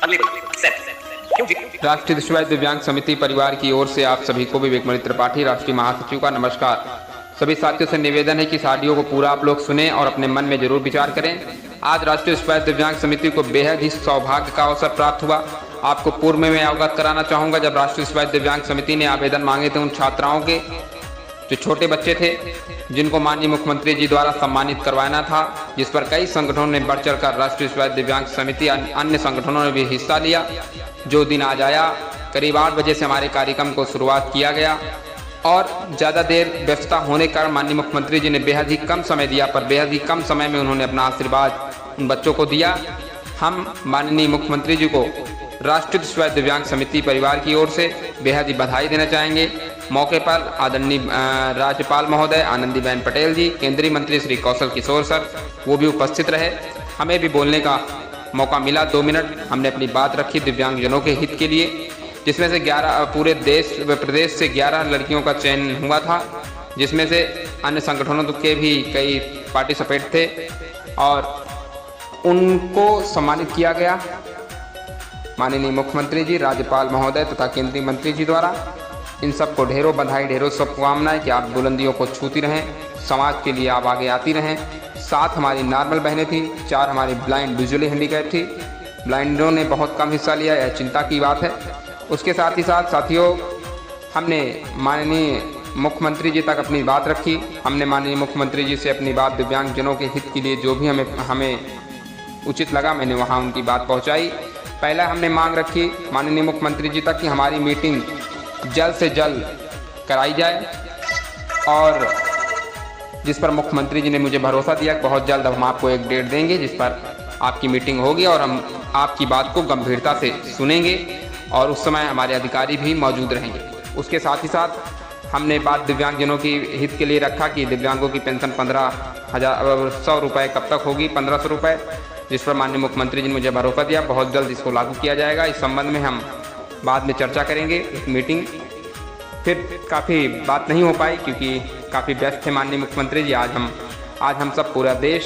राष्ट्रीय दृष्टिबाधित दिव्यांग समिति परिवार की ओर से आप सभी को विवेकमणि त्रिपाठी राष्ट्रीय महासचिव का नमस्कार। सभी साथियों से निवेदन है कि इस ऑडियो को पूरा आप लोग सुनें और अपने मन में जरूर विचार करें। आज राष्ट्रीय दृष्टिबाधित दिव्यांग समिति को बेहद ही सौभाग्य का अवसर प्राप्त हुआ। आपको पूर्व में मैं अवगत कराना चाहूँगा, जब राष्ट्रीय दृष्टिबाधित दिव्यांग समिति ने आवेदन मांगे थे उन छात्राओं के जो छोटे बच्चे थे जिनको माननीय मुख्यमंत्री जी द्वारा सम्मानित करवाना था, जिस पर कई संगठनों ने बढ़ चढ़कर राष्ट्रीय दृष्टिबाधित दिव्यांग समिति अन्य संगठनों ने भी हिस्सा लिया। जो दिन आज आया, करीब 8 बजे से हमारे कार्यक्रम को शुरुआत किया गया और ज़्यादा देर व्यस्तता होने के कारण माननीय मुख्यमंत्री जी ने बेहद ही कम समय दिया, पर बेहद ही कम समय में उन्होंने अपना आशीर्वाद उन बच्चों को दिया। हम माननीय मुख्यमंत्री जी को राष्ट्रीय दृष्टिबाधित दिव्यांग समिति परिवार की ओर से बेहद ही बधाई देना चाहेंगे। मौके पर आदरणीय राज्यपाल महोदय आनंदीबेन पटेल जी, केंद्रीय मंत्री श्री कौशल किशोर सर, वो भी उपस्थित रहे। हमें भी बोलने का मौका मिला। 2 मिनट हमने अपनी बात रखी दिव्यांगजनों के हित के लिए, जिसमें से 11 पूरे देश व प्रदेश से 11 लड़कियों का चयन हुआ था, जिसमें से अन्य संगठनों के भी कई पार्टिसिपेट थे और उनको सम्मानित किया गया माननीय मुख्यमंत्री जी, राज्यपाल महोदय तथा केंद्रीय मंत्री जी द्वारा। इन सबको ढेरों बधाई, ढेरों शुभकामनाएं कि आप बुलंदियों को छूती रहें, समाज के लिए आप आगे आती रहें। 7 हमारी नॉर्मल बहनें थी, 4 हमारी ब्लाइंड विजुअली हैंडीकैप थी। ब्लाइंडों ने बहुत कम हिस्सा लिया, यह चिंता की बात है। उसके साथ ही साथ साथियों, हमने माननीय मुख्यमंत्री जी तक अपनी बात रखी। हमने माननीय मुख्यमंत्री जी से अपनी बात दिव्यांगजनों के हित के लिए जो भी हमें उचित लगा, मैंने वहाँ उनकी बात पहुँचाई। पहला हमने मांग रखी माननीय मुख्यमंत्री जी तक कि हमारी मीटिंग जल्द से जल्द कराई जाए, और जिस पर मुख्यमंत्री जी ने मुझे भरोसा दिया कि बहुत जल्द अब हम आपको एक डेट देंगे जिस पर आपकी मीटिंग होगी और हम आपकी बात को गंभीरता से सुनेंगे और उस समय हमारे अधिकारी भी मौजूद रहेंगे। उसके साथ ही साथ हमने बात दिव्यांगजनों की हित के लिए रखा कि दिव्यांगों की पेंशन 15,100 रुपये कब तक होगी, 1500 रुपये, जिस पर माननीय मुख्यमंत्री जी ने मुझे भरोसा दिया बहुत जल्द इसको लागू किया जाएगा। इस संबंध में हम बाद में चर्चा करेंगे। एक मीटिंग फिर काफ़ी बात नहीं हो पाई क्योंकि काफ़ी व्यस्त थे माननीय मुख्यमंत्री जी। आज हम सब पूरा देश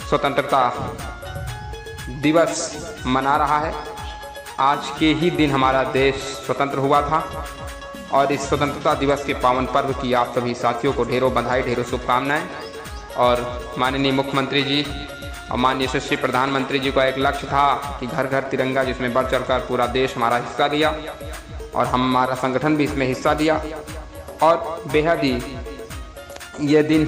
स्वतंत्रता दिवस मना रहा है। आज के ही दिन हमारा देश स्वतंत्र हुआ था और इस स्वतंत्रता दिवस के पावन पर्व की आप सभी साथियों को ढेरों बधाई, ढेरों शुभकामनाएं। और माननीय मुख्यमंत्री जी और माननीय यशस्वी प्रधानमंत्री जी का एक लक्ष्य था कि घर घर तिरंगा, जिसमें बढ़ चढ़कर पूरा देश हमारा हिस्सा लिया और हमारा संगठन भी इसमें हिस्सा लिया। और बेहद ही ये दिन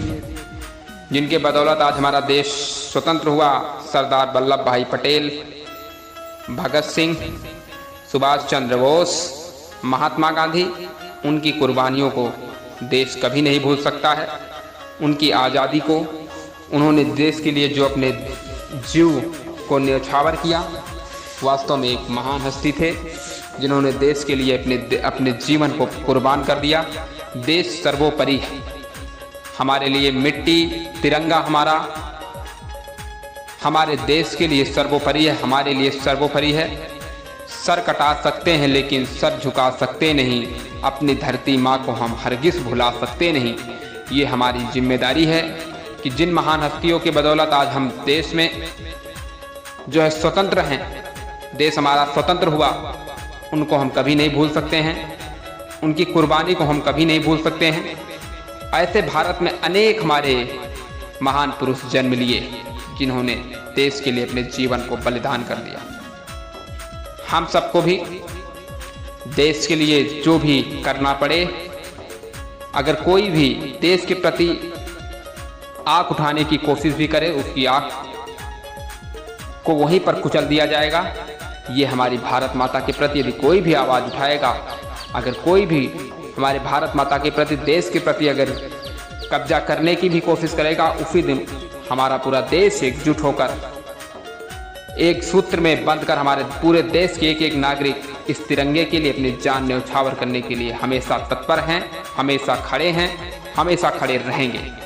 जिनके बदौलत आज हमारा देश स्वतंत्र हुआ, सरदार वल्लभ भाई पटेल, भगत सिंह, सुभाष चंद्र बोस, महात्मा गांधी, उनकी कुर्बानियों को देश कभी नहीं भूल सकता है। उनकी आज़ादी को, उन्होंने देश के लिए जो अपने जीव को न्यौछावर किया, वास्तव में एक महान हस्ती थे जिन्होंने देश के लिए अपने जीवन को कुर्बान कर दिया। देश सर्वोपरि है, हमारे लिए मिट्टी तिरंगा हमारे देश के लिए सर्वोपरि है, हमारे लिए सर्वोपरि है। सर कटा सकते हैं लेकिन सर झुका सकते नहीं, अपनी धरती माँ को हम हरगिज़ भुला सकते नहीं। ये हमारी जिम्मेदारी है कि जिन महान हस्तियों के बदौलत आज हम देश में जो है स्वतंत्र हैं, देश हमारा स्वतंत्र हुआ, उनको हम कभी नहीं भूल सकते हैं, उनकी कुर्बानी को हम कभी नहीं भूल सकते हैं। ऐसे भारत में अनेक हमारे महान पुरुष जन्म लिए जिन्होंने देश के लिए अपने जीवन को बलिदान कर दिया। हम सबको भी देश के लिए जो भी करना पड़े, अगर कोई भी देश के प्रति आँख उठाने की कोशिश भी करे, उसकी आँख को वहीं पर कुचल दिया जाएगा। ये हमारी भारत माता के प्रति यदि कोई भी आवाज़ उठाएगा, अगर कोई भी हमारे भारत माता के प्रति, देश के प्रति अगर कब्जा करने की भी कोशिश करेगा, उसी दिन हमारा पूरा देश एकजुट होकर एक सूत्र में बंधकर हमारे पूरे देश के एक एक नागरिक इस तिरंगे के लिए अपनी जान न्यौछावर करने के लिए हमेशा तत्पर हैं, हमेशा खड़े हैं, हमेशा खड़े रहेंगे।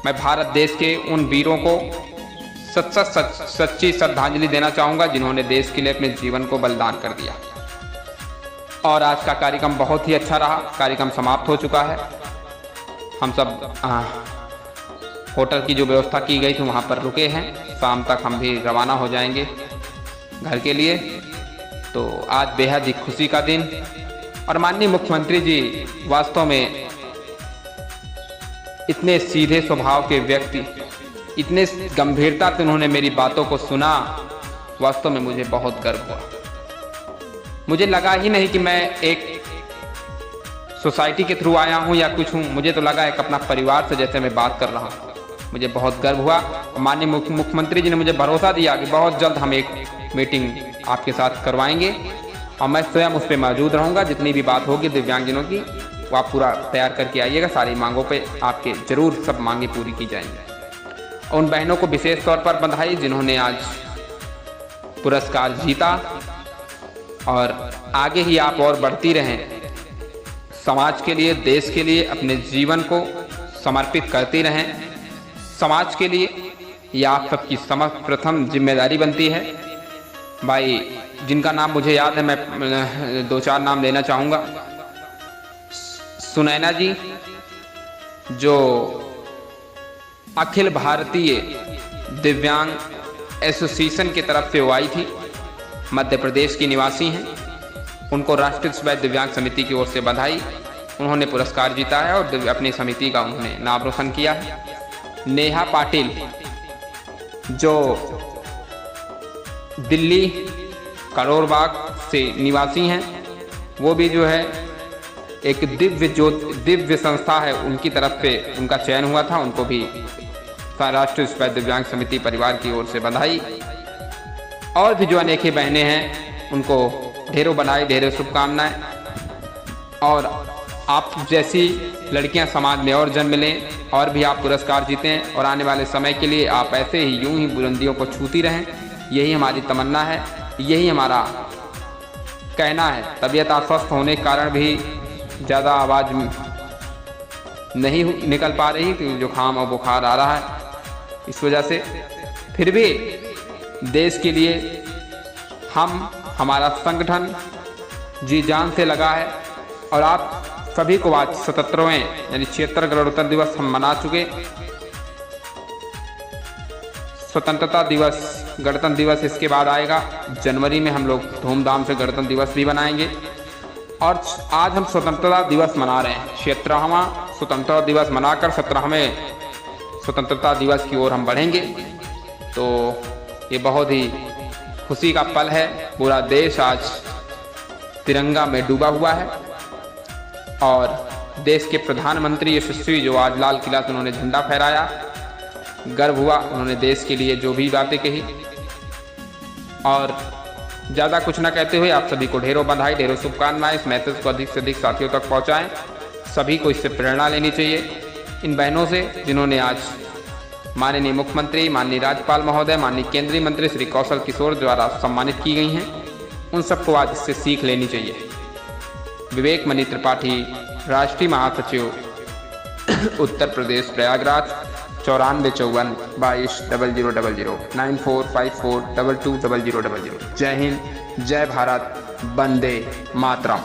मैं भारत देश के उन वीरों को सच्ची श्रद्धांजलि देना चाहूँगा जिन्होंने देश के लिए अपने जीवन को बलिदान कर दिया। और आज का कार्यक्रम बहुत ही अच्छा रहा। कार्यक्रम समाप्त हो चुका है। हम सब होटल की जो व्यवस्था की गई थी वहाँ पर रुके हैं। शाम तक हम भी रवाना हो जाएंगे घर के लिए। तो आज बेहद ही खुशी का दिन। और माननीय मुख्यमंत्री जी वास्तव में इतने सीधे स्वभाव के व्यक्ति, इतने गंभीरता से उन्होंने मेरी बातों को सुना, वास्तव में मुझे बहुत गर्व हुआ। मुझे लगा ही नहीं कि मैं एक सोसाइटी के थ्रू आया हूं या कुछ हूं, मुझे तो लगा एक अपना परिवार से जैसे मैं बात कर रहा हूं। मुझे बहुत गर्व हुआ। माननीय मुख्यमंत्री जी ने मुझे भरोसा दिया कि बहुत जल्द हम एक मीटिंग आपके साथ करवाएंगे और मैं स्वयं उस पर मौजूद रहूंगा। जितनी भी बात होगी दिव्यांगजनों की वो आप पूरा तैयार करके आइएगा। सारी मांगों पे आपके जरूर सब मांगे पूरी की जाएंगी। उन बहनों को विशेष तौर पर बधाई जिन्होंने आज पुरस्कार जीता, और आगे ही आप और बढ़ती रहें, समाज के लिए, देश के लिए अपने जीवन को समर्पित करती रहें। समाज के लिए यह आप सबकी प्रथम जिम्मेदारी बनती है। भाई जिनका नाम मुझे याद है, मैं 2-4 नाम लेना चाहूँगा। सुनैना जी, जो अखिल भारतीय दिव्यांग एसोसिएशन की तरफ से वो आई थी, मध्य प्रदेश की निवासी हैं। उनको राष्ट्रीय सूबाई दिव्यांग समिति की ओर से बधाई। उन्होंने पुरस्कार जीता है और अपनी समिति का उन्होंने नाम रोशन किया है। नेहा पाटिल, जो दिल्ली करोड़बाग से निवासी हैं, वो भी जो है एक दिव्य संस्था है, उनकी तरफ से उनका चयन हुआ था। उनको भी राष्ट्रीय सूबाई दिव्यांग समिति परिवार की ओर से बधाई। और भी जो अनेक बहनें हैं उनको ढेरों बधाई, ढेरों शुभकामनाएं। और आप जैसी लड़कियां समाज में और जन्म लें और भी आप पुरस्कार जीतें, और आने वाले समय के लिए आप ऐसे ही यूं ही बुलंदियों को छूती रहें। यही हमारी तमन्ना है, यही हमारा कहना है। तबीयत अस्वस्थ होने के कारण भी ज़्यादा आवाज़ नहीं निकल पा रही, क्योंकि जुकाम और बुखार आ रहा है, इस वजह से। फिर भी देश के लिए हमारा संगठन जी जान से लगा है। और आप सभी को आज 77वें यानी 76 गणतंत्र दिवस हम मना चुके। स्वतंत्रता दिवस, गणतंत्र दिवस इसके बाद आएगा। जनवरी में हम लोग धूमधाम से गणतंत्र दिवस भी मनाएंगे। और आज हम स्वतंत्रता दिवस मना रहे हैं। 76वां स्वतंत्रता दिवस मनाकर 17वें स्वतंत्रता दिवस की ओर हम बढ़ेंगे। तो ये बहुत ही खुशी का पल है। पूरा देश आज तिरंगा में डूबा हुआ है। और देश के प्रधानमंत्री यशस्वी जो आज लाल किला से उन्होंने झंडा फहराया, गर्व हुआ। उन्होंने देश के लिए जो भी बातें कही। और ज़्यादा कुछ ना कहते हुए आप सभी को ढेरों बधाई, ढेरों शुभकामनाएं। इस मैसेज को अधिक से अधिक साथियों तक पहुंचाएं। सभी को इससे प्रेरणा लेनी चाहिए इन बहनों से, जिन्होंने आज माननीय मुख्यमंत्री, माननीय राज्यपाल महोदय, माननीय केंद्रीय मंत्री श्री कौशल किशोर द्वारा सम्मानित की गई हैं। उन सबको आज इससे सीख लेनी चाहिए। विवेक मणि त्रिपाठी, राष्ट्रीय महासचिव, उत्तर प्रदेश प्रयागराज, 9454 22 0000 9454 22 0000। जय हिंद, जय भारत, वंदे मातरम।